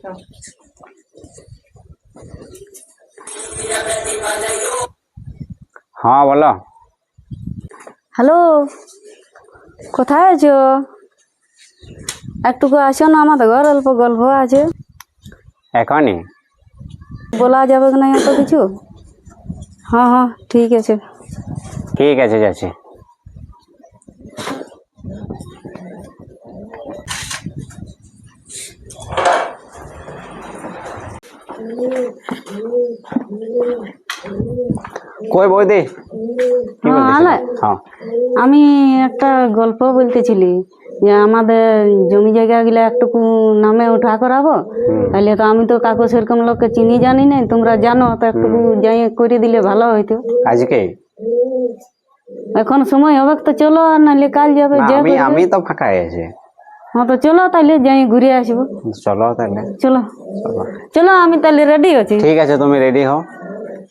हाँ बोलो। হ্যালো, কোথায় আছো? একটুকু আসো না, আমাদের ঘর অল্প গল্প আছে। এখনই বলা যাবে না এত কিছু? হ্যাঁ হ্যাঁ ঠিক আছে। ঠিক আছে, যাচ্ছি। কই বৌদি? কি হ্যাঁ বলতেছিলি? আলে, হ্যাঁ আমি একটা গল্প বলতেছিলি যে আমাদের জমি জায়গা গুলা একটুকু নামে উঠা করাবো। তাহলে তো আমি তো কাকু সেরকম লোককে চিনি জানি না, তোমরা জানো, তো একটুকু যাই করে দিলে ভালো হইতো। আজকে এখন সময় হবে তো চলো, আর নাহলে কাল যাবে না, যে আমি করবে। আমি তো ফাঁকা আছি। হ্যাঁ তো চলো তাহলে যাই ঘুরে আসবো। চলো তাহলে। চলো চলো চলো, আমি তাহলে রেডি আছি। ঠিক আছে, তুমি রেডি হও।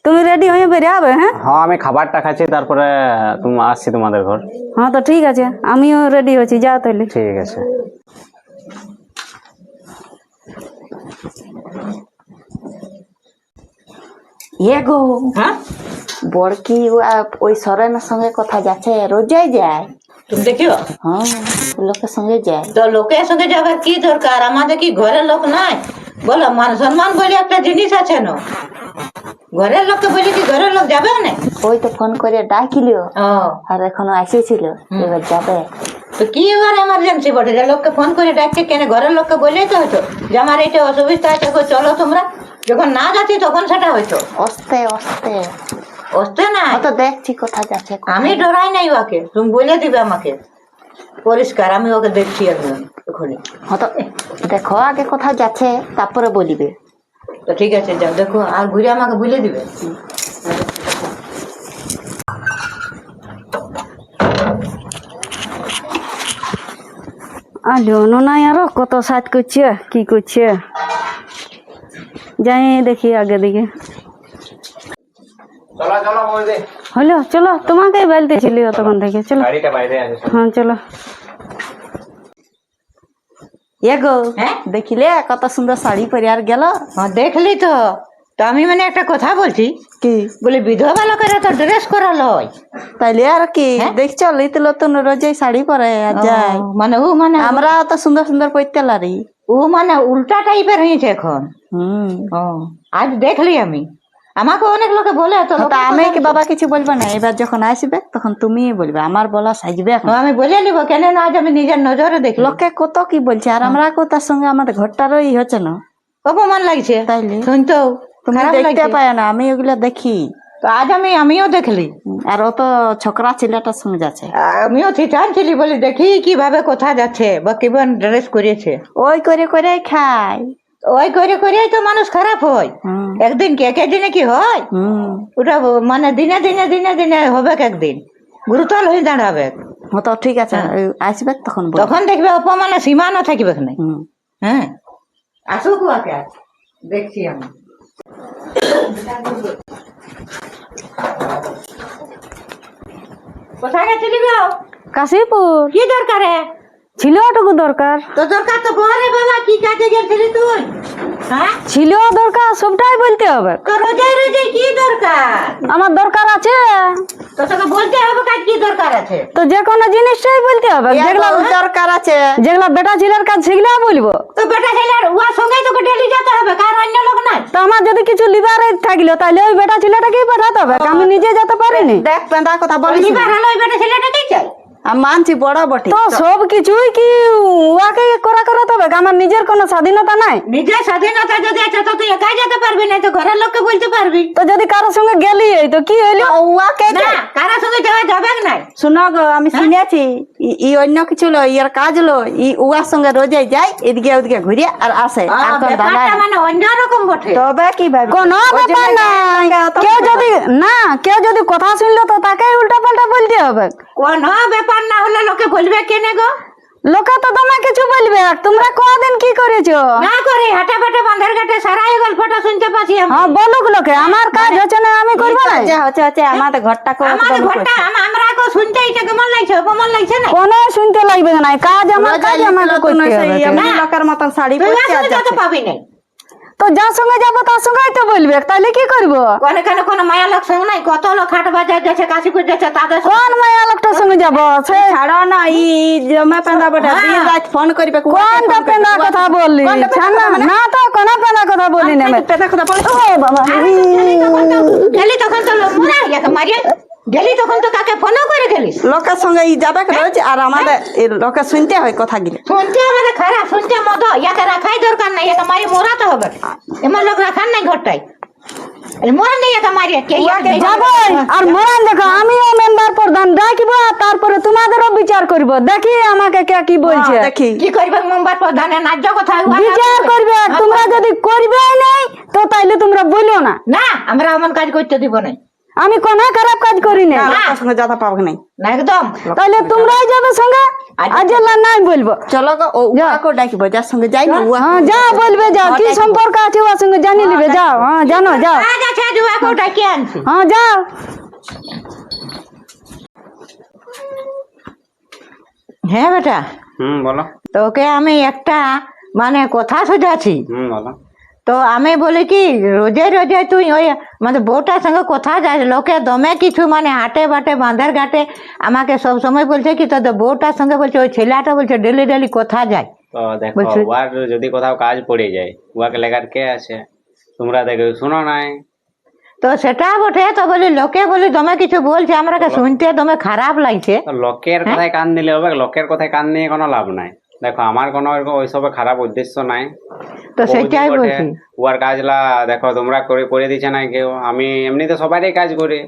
তুমি রেডি হয়ে বেরিয়ে হবে? হ্যাঁ হ্যাঁ, আমি খাবারটা খাচ্ছি, তারপরে তুমি আসছি তোমাদের ঘর। হ্যাঁ তো ঠিক আছে, আমিও রেডি হচ্ছি, যাও তাহলে। ঠিক আছে। ইয়ে গো, হ্যাঁ বড়কি ওই সরেনের সঙ্গে কথা যাচ্ছে, রোজাই যায়। তুমি দেখিও। হ্যাঁ, লোকের সঙ্গে যায়। তো লোকের সঙ্গে যাবার কি দরকার? আমাদের কি ঘরের লোক নাই? বলো, মান সম্মান বলে একটা জিনিস আছে না? ঘরের লোককে বলে কি ঘরের লোক যাবে না? ওই তো ফোন করে ডাকিল, ও, আর এখনো আসেছিল, এবার যাবে। তো কি এবার এমার্জেন্সি বটে যে লোককে ফোন করে ডাকছে কেন? ঘরের লোককে বললেই তো হতো যে আমার এইটা অসুবিধা আছে, চলো তোমরা। যখন না যাচ্ছি তখন সেটা হইতো। অস্তে অস্তে বুঝতে না, তো দেখছি কোথা যাচ্ছে। আমি ডরাই নাই ওকে, তুমি বলে দিবে আমাকে পরিষ্কার, আমি ওকে দেখছি একদম ওখানে। হয়তো দেখো আগে কোথা যাচ্ছে, তারপরে বলিবে। তো ঠিক আছে, যাও দেখো, আর ঘুরে আমাকে বলে দিবে। আলো নাই আরো কত সাজ করছে, কি করছে, যাই দেখি আগে দিকে। চলো চলো বৌদি, হলো চলো, তোমাকে বলতেছিলি তখন থেকে, চলো। গাড়িটা বাইরে আছে। হ্যাঁ চলো। ইয়ে গো, হ্যাঁ? দেখিলে কত সুন্দর শাড়ি পরে আর গেল। হ্যাঁ দেখলি তো। তো আমি মানে একটা কথা বলছি, কি বলে বিধবা লোকেরা তো ড্রেস করালো হয়। তাইলে আর কি, হ্যাঁ? দেখছো লিত নতুন রোজাই শাড়ি পরে আর যায়। মানে ও মানে আমরা তো সুন্দর সুন্দর পরতে লারি। ও মানে উল্টা টাইপের হয়েছে এখন। ও, আজ দেখলি আমি, আমাকে অনেক লোকে বলে তো তা আমি কি বাবা কিছু বলবো না, এবার যখন আসবে তখন তুমি বলবে, আমার বলা সাজবে এখন। আমি বলে নিব, কেন না আজ আমি নিজের নজরে দেখি। লোকে কত কি বলছে, আর আমরা তার সঙ্গে আমাদের ঘরটারও ই হচ্ছে না। অপমান লাগছে তাইলে শুনতো, তুমি খারাপ দেখতে লাগছে। পায় না, আমি ওগুলা দেখি। তো আজ আমিও দেখলি, আর ও তো ছোকরা ছেলেটার সঙ্গে যাচ্ছে। আমিও ঠিকানছিলি বলে দেখি কিভাবে কোথায় যাচ্ছে বা কিভাবে ড্রেস করেছে। ওই করে করে খায়। ওই করে করেই তো মানুষ খারাপ হয়। একদিন কি একদিনে কি হয়? ওটা মানে দিনে দিনে দিনে দিনে হবে, একদিন গুরুতর হয়ে দাঁড়াবে। তো ঠিক আছে, আসবে তখন বলবো। তখন দেখবে অপমানে সীমা না থাকবে না। হ্যাঁ, আসুক ওকে, দেখছি আমি। কোথায় গেছিলি গো? কাশীপুর। কি দরকারে? ছিল ওটুকু দরকার। তো দরকার তো বলে বাবা, কি কাজে গেছিলি তুই? হ্যাঁ, ছিল দরকার, সবটাই বলতে হবে। তো রোজাই রোজাই কি দরকার? আমার দরকার আছে, তো তোকে বলতে হবে কাজ কি দরকার আছে। তো যে কোনো জিনিসটাই বলতে হবে। যেগুলা দরকার আছে, যেগুলা বেটা ছেলের কাজ সেগুলা বলবো। তো বেটা ছেলের ওর সঙ্গেই তোকে ডেলি যেতে হবে, কার অন্য লোক নাই। তো আমার যদি কিছু লিবার থাকলো তাহলে ওই বেটা ছেলেটাকেই পাঠাতে হবে, আমি নিজে যেতে পারিনি। দেখ পেঁদা কথা বলিস না। লিবার হলো ওই বেটা ছেলেটাকেই চাই। আমি মানছি বড় বটে, তো সব কিছুই কি ওয়াকে করাতে হবে? আমার নিজের কোনো স্বাধীনতা নাই। নিজের স্বাধীনতা যদি আছে তো তুই একাই যেতে পারবি না, তো ঘরের লোককে বলতে পারবি। তো যদি কারোর সঙ্গে গেলি তো কি হইলো? উয়াকে না, কারোর সঙ্গে যাওয়া যাবে নাই। শোনো গো, আমি শুনেছি ই অন্য কিছু লো, ইয়ার কাজ লো, ই উয়ার সঙ্গে রোজাই যায়, এদিকে ওদিকে ঘুরে আর আসে। আর কোন দাঁড়ায় ব্যাপারটা মানে অন্যরকম বটে। তবে কি ভাবি, কোনো ব্যাপার নাই। কেউ যদি কথা শুনলো তো তাকে উল্টা পাল্টা বলতে হবে। কোন ব্যাপার না হলে লোকে বলবে কেনে গো? লোকে তো তোমার কিছু বলবে। তোমরা কদিন কি করেছো? না করে হাঁটা ফাটা বাঁধার ঘাটে সারাই গল্পটা শুনতে পাচ্ছি আমি। হ্যাঁ বলুক লোকে, আমার কাজ হচ্ছে না, আমি করবো না। হচ্ছে আমাদের ঘরটা আমাদের ঘরটা আমরা শুনতে এটা কেমন লাগছে, অপমান লাগছে না? কোনো শুনতে লাগবে না, কাজ আমার কাজ আমাকে করতে হবে। লোকের মতন শাড়ি তুই পরতে আর আসলে যাচ্ছে। যেতে পাবি না। তো যার সঙ্গে যাবো তার সঙ্গেই তো বলবে, তাহলে কি করবো? কোনে কেন কোনো মায়া লোক সঙ্গ নাই, কত লোক হাট বাজার যাচ্ছে, কাশীপুর যাচ্ছে, তাদের কোন মায়া লোকটার সঙ্গে যাবো? সে ছাড়ো না, ই জমা পেঁদা বটে দিন রাত ফোন করবে। কোনটা পেনা কথা বললি? না তো কোন পেনা কথা বলি না। পেঁদা কথা বলে ও বাবা, গেলি তখন তো মোরা ইয়াকে মারিয়ে গেলি, তখন তো কাকে ফোন করে গেলিস? লোকের সঙ্গে ই যাবে রোজ, আর আমাদের এই লোকে শুনতে হয় কথা গিলে। শুনতে আমাদের খারাপ, শুনতে মদ, ইয়াকে রাখাই দরকার নাই, ইয়াকে মারি মোরাতে হবে। এমন লোক রাখার নাই ঘরটাই, মোরা নেই ইয়াকে মারিয়ে কে ইয়াকে যাবো আর মরান দেখো, আমিও মেম্বার প্রধান ডাকিবো, আর তারপরে তোমাদেরও বিচার করব, দেখি আমাকে কে কি বলছে। দেখি কি করবে মুম্বার প্রধানে ন্যায্য কথা বিচার করবে, তোমরা যদি করবে নাই তো তাইলে তোমরা বলো না। না, আমরা এমন কাজ করতে দিব না। আমি কোনো খারাপ কাজ করি না, লোকের সঙ্গে যাতা পাবো নাই। না একদম। তাইলে তোমরাই যাবে সঙ্গে, আজ নাই বলবো। চলো গো, ও উহাকে ডাকিব, যার সঙ্গে যাই না উহা। হ্যাঁ যাও, বলবে যাও, কি সম্পর্ক আছে ওর সঙ্গে জানি নিবে, যাও। হ্যাঁ জানো, যাও। আজ আছে দুয়া কোটা কে আনছি। হ্যাঁ যাও। হ্যাঁ বেটা, বলো। তোকে আমি একটা মানে কথা শুধাছি। বলো। তো আমি বলি কি, রোজে রোজে তুই ওই মানে বউটার সঙ্গে কথা যাস, লোকে দমে কিছু মানে হাটে বাটে বাঁধার ঘাটে আমাকে সব সময় বলছে কি তোদের বউটার সঙ্গে বলছে, ওই ছেলেটা বলছে ডেলি ডেলি কথা যায়। তো দেখো, উহার যদি কোথাও কাজ পড়ে যায়, উহাকে লেখার কে আছে? তোমরা দেখো, শুনো নাই? তো সেটা বটে, তো বলি লোকে বলি দমে কিছু বলছে, আমাকে শুনতে দমে খারাপ লাগছে। তো লোকের কথায় কান দিলে হবে? লোকের কথায় কান নিয়ে কোনো লাভ নাই। দেখো, আমার কোনো ওইসবে খারাপ উদ্দেশ্য নাই। তো সেটাই বলছি, উহার কাজলা দেখো তোমরা করে দিচ্ছে না কেউ। আমি এমনিতে সবারই কাজ করি।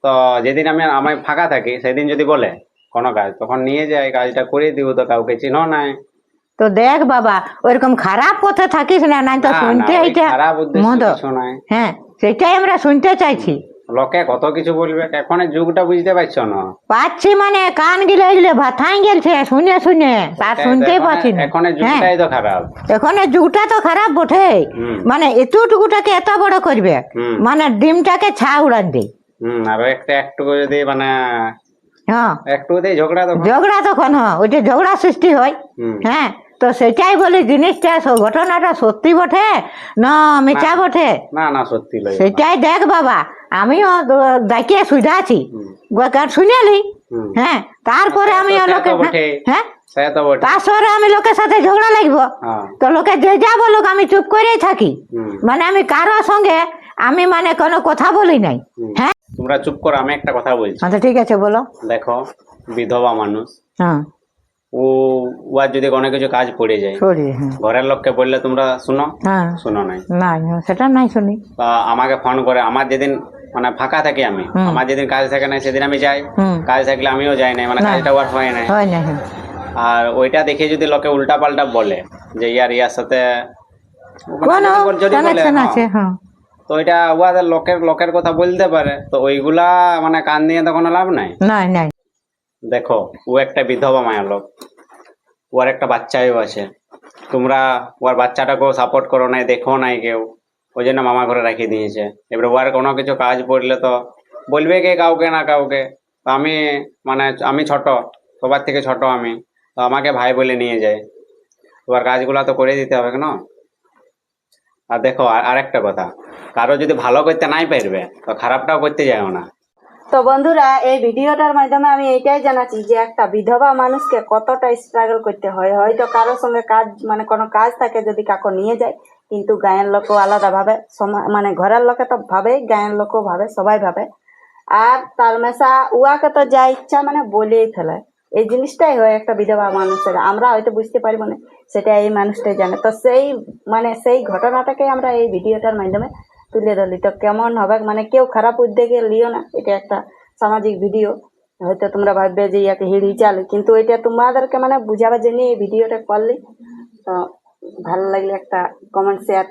তো যেদিন আমি ফাঁকা থাকি সেদিন যদি বলে কোনো কাজ, তখন নিয়ে যাই, কাজটা করে দিব। তো কাউকে চিনো নাই। তো দেখ বাবা, ওইরকম খারাপ পথে থাকিস না, নাই তো না, শুনতে না, ওই এইটা খারাপ উদ্দেশ্য মন্দ। কিছু নাই। হ্যাঁ, সেটাই আমরা শুনতে চাইছি। লোকে কত কিছু বলবে, এখন যুগটা বুঝতে পারছো না? পাচ্ছি মানে কান গিলে গিলে ভাথাই গেলছে শুনে শুনে, তার শুনতেই পাচ্ছি না। এখন হ্যাঁ, যুগটাই তো খারাপ। এখন এই যুগটা তো খারাপ বটে। মানে এতটুকুটাকে এত বড় করবে, মানে ডিমটাকে ছা উড়ান দেয়। আর একটু যদি মানে হ্যাঁ, একটু দিয়ে ঝগড়া, তখন ঝগড়া তখন ওইটা ঝগড়া সৃষ্টি হয়। হ্যাঁ, তো সেটাই বলি জিনিসটা ঘটনাটা সত্যি বটে না মিথ্যা বটে? না না, সত্যি লয়। সেটাই দেখ বাবা, আমিও ডাকিয়ে শুধাছি, শুনেলি। হ্যাঁ, তারপরে আমি লোকে, হ্যাঁ সে তো বটে। তারপরে আমি লোকের সাথে ঝগড়া লাগবো? তো লোকে যে যা বলুক আমি চুপ করেই থাকি। মানে আমি কারোর সঙ্গে আমি মানে কোনো কথা বলি নাই। হ্যাঁ, তোমরা চুপ করো, আমি একটা কথা বলছি। আচ্ছা ঠিক আছে, বলো। দেখো, বিধবা মানুষ, হ্যাঁ, উয়ার যদি কোনো কিছু কাজ পড়ে যায়, সরি। হ্যাঁ, ঘরের লোককে বললে তোমরা শুনো? হ্যাঁ, শুনো নাই? না সেটা নাই শুনি। বা আমাকে ফোন করে, আমার যেদিন মানে ফাঁকা থাকি আমি, আমার যেদিন কাজ থাকে না সেদিন আমি যাই, কাজ থাকলে আমিও যাই নাই, মানে কাজটা ওয়ার হয় নাই। হয় না। হ্যাঁ, আর ওইটা দেখে যদি লোকে উল্টা পাল্টা বলে যে ইয়ার সাথে কোনো যদি বলে, কানেকশন আছে। হ্যাঁ, তো ওইটা ওয়াদের লোকের কথা বলতে পারে। তো ওইগুলা মানে কান দিয়ে তো কোনো লাভ নাই। নাই নাই। দেখো, ও একটা বিধবা মায়ের লোক, ওর একটা বাচ্চাও আছে। তোমরা ওর বাচ্চাটাকেও সাপোর্ট করো নাই, দেখো নাই কেউ, ওই জন্য মামা ঘরে রাখিয়ে দিয়েছে। এবারে ওর কোনো কিছু কাজ পড়লে তো বলবে কে কাউকে না কাউকে। তো আমি মানে আমি ছোট, সবার থেকে ছোট আমি, তো আমাকে ভাই বলে নিয়ে যায়। তোমার কাজগুলো তো করে দিতে হবে না? আর দেখো, আর একটা কথা, কারো যদি ভালো করতে নাই পারবে তো খারাপটাও করতে যাও না। তো বন্ধুরা, এই ভিডিওটার মাধ্যমে আমি এইটাই জানাচ্ছি যে একটা বিধবা মানুষকে কতটা স্ট্রাগল করতে হয়। হয়তো কারোর সঙ্গে কাজ মানে কোনো কাজ থাকে, যদি কাকো নিয়ে যায়, কিন্তু গায়ের লোকও আলাদাভাবে মানে ঘরের লোকে তো ভাবেই, গায়ের লোকও ভাবে, সবাই ভাবে। আর তার মেশা উয়াকে তো যা ইচ্ছা মানে বলেই ফেলে। এই জিনিসটাই হয় একটা বিধবা মানুষের, আমরা হয়তো বুঝতে পারবো না, সেটা এই মানুষটাই জানে। তো সেই ঘটনাটাকে আমরা এই ভিডিওটার মাধ্যমে তুলে ধরলি। তো কেমন হবে মানে কেউ খারাপ উদ্যোগে লিও না, এটা একটা সামাজিক ভিডিও। হয়তো তোমরা ভাববে যে ইয়াকে হিড়ি চাল, কিন্তু এটা তোমাদেরকে মানে বুঝাবার জন্য এই ভিডিওটা করলি। তো ভালো লাগলে একটা কমেন্ট শেয়ার